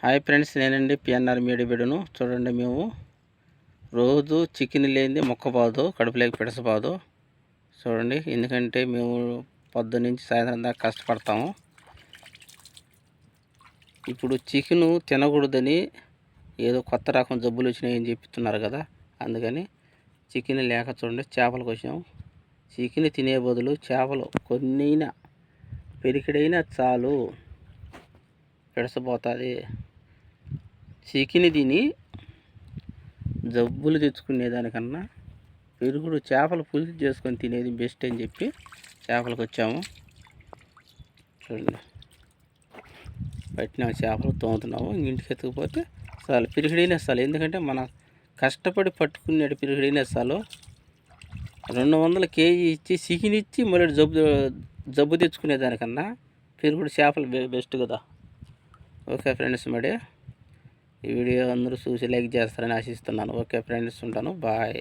Hi friends, నేనండి PNR media బిడ్డను. చూడండి, మేము రోజు చికెన్ లేనిది మొక్కబాదు, కడుపులోకి పిడసబాదు. చూడండి, ఎందుకంటే మేము పొద్దున్నుంచి సాయంత్రం దాకా కష్టపడతాము. ఇప్పుడు చికెను తినకూడదని ఏదో కొత్త రకం జబ్బులు వచ్చినాయని చెప్తున్నారు కదా, అందుకని చికెన్ లేక చూడండి చేపలకు వచ్చాము. చికెన్ తినే బదులు చేపలు కొన్నైనా పెరికిడైనా చాలు, పిడసపోతుంది. చికెన్ తిని జబ్బులు తెచ్చుకునేదానికన్నా పెరుగుడు చేపలు పులుసు చేసుకొని తినేది బెస్ట్ అని చెప్పి చేపలకు వచ్చాము. చూడండి, పట్టిన చేపలు తోముతున్నాము. ఇంటికి ఎత్తుకుపోతే చాలు, పిరికిడైనా చాలు. ఎందుకంటే మనం కష్టపడి పట్టుకునే పిరికిడైనా చాలు. 200 కేజీ ఇచ్చి చికెన్ ఇచ్చి మళ్ళీ జబ్బు తెచ్చుకునేదానికన్నా పెరుగుడు చేపలు బెస్ట్ కదా. ఓకే ఫ్రెండ్స్, మరి ఈ వీడియో అందరూ చూసి లైక్ చేస్తారని ఆశిస్తున్నాను. ఓకే ఫ్రెండ్స్, ఉంటాను. బాయ్.